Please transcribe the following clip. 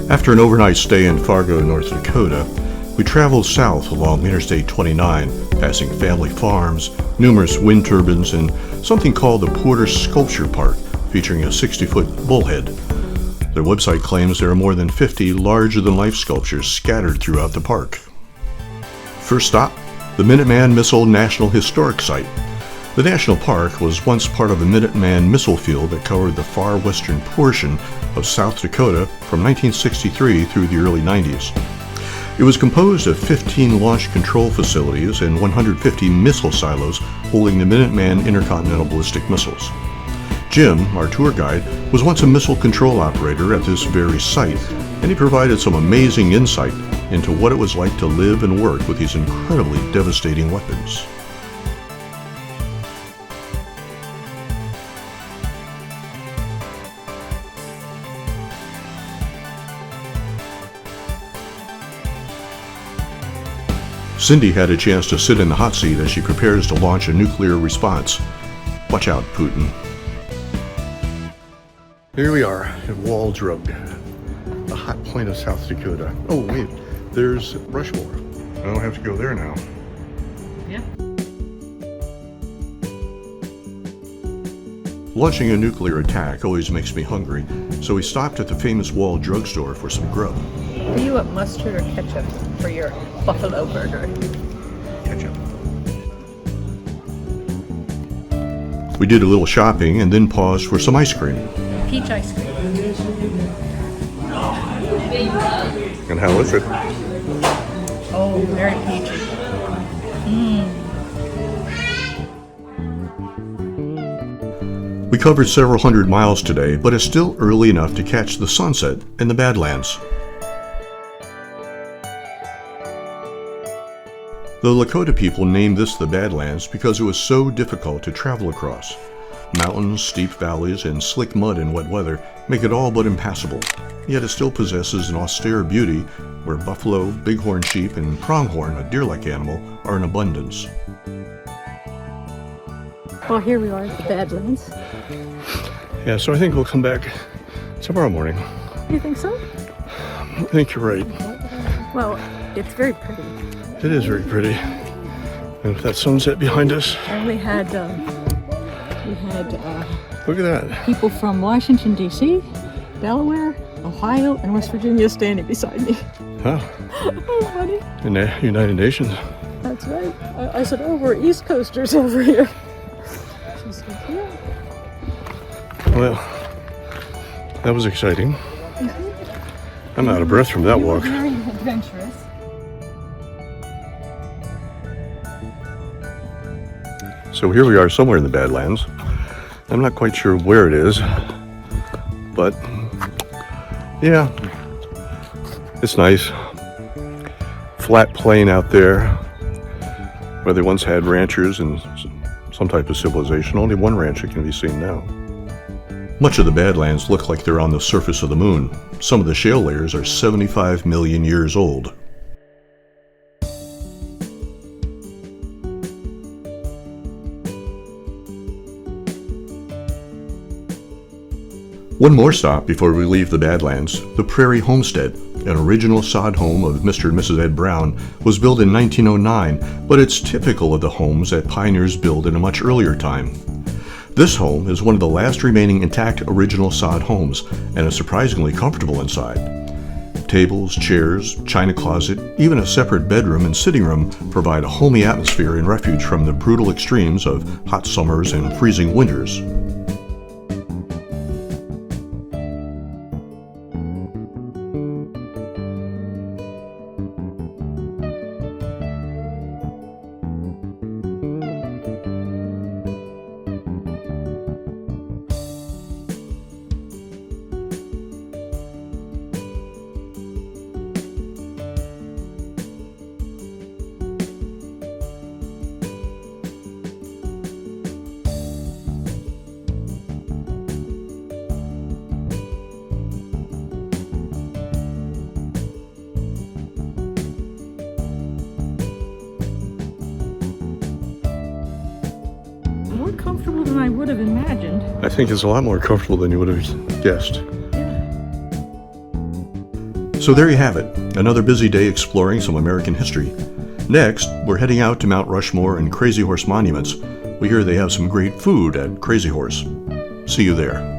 After an overnight stay in Fargo, North Dakota, we traveled south along Interstate 29, passing family farms, numerous wind turbines, and something called the Porter Sculpture Park, featuring a 60-foot bullhead. Their website claims there are more than 50 larger-than-life sculptures scattered throughout the park. First stop, the Minuteman Missile National Historic Site. The national park was once part of the Minuteman missile field that covered the far western portion of South Dakota from 1963 through the early 90s. It was composed of 15 launch control facilities and 150 missile silos holding the Minuteman intercontinental ballistic missiles. Jim, our tour guide, was once a missile control operator at this very site, and he provided some amazing insight into what it was like to live and work with these incredibly devastating weapons. Cindy had a chance to sit in the hot seat as she prepares to launch a nuclear response. Watch out, Putin. Here we are at Wall Drugstore, the hot point of South Dakota. Oh wait, there's Rushmore. I don't have to go there now. Yeah. Launching a nuclear attack always makes me hungry, so we stopped at the famous Wall Drugstore for some grub. Do you want mustard or ketchup for your buffalo burger? Ketchup. We did a little shopping and then paused for some ice cream. Peach ice cream. And how is it? Oh, very peachy. We covered several hundred miles today, but it's still early enough to catch the sunset in the Badlands. The Lakota people named this the Badlands because it was so difficult to travel across. Mountains, steep valleys, and slick mud in wet weather make it all but impassable, yet it still possesses an austere beauty where buffalo, bighorn sheep, and pronghorn, a deer-like animal, are in abundance. Well, here we are at the Badlands. Yeah, so I think we'll come back tomorrow morning. You think so? I think you're right. Well, it's very pretty. It is very pretty. And with that sunset behind us. And we had Look at that. people from Washington, D.C., Delaware, Ohio, and West Virginia standing beside me. Huh. Oh, funny. In the United Nations. That's right. I said, oh, we're East Coasters over here. She said, yeah. Well, that was exciting. I'm out of breath from that walk. Very adventurous. So here we are somewhere in the Badlands. I'm not quite sure where it is, but yeah, it's nice. Flat plain out there where they once had ranchers and some type of civilization. Only one rancher can be seen now. Much of the Badlands look like they're on the surface of the moon. Some of the shale layers are 75 million years old. One more stop before we leave the Badlands, the Prairie Homestead, an original sod home of Mr. and Mrs. Ed Brown, was built in 1909, but it's typical of the homes that pioneers built in a much earlier time. This home is one of the last remaining intact original sod homes, and is surprisingly comfortable inside. Tables, chairs, china closet, even a separate bedroom and sitting room provide a homey atmosphere and refuge from the brutal extremes of hot summers and freezing winters. Comfortable than I would have imagined. I think it's a lot more comfortable than you would have guessed. Yeah. So there you have it, another busy day exploring some American history. Next, we're heading out to Mount Rushmore and Crazy Horse monuments. We hear they have some great food at Crazy Horse. See you there.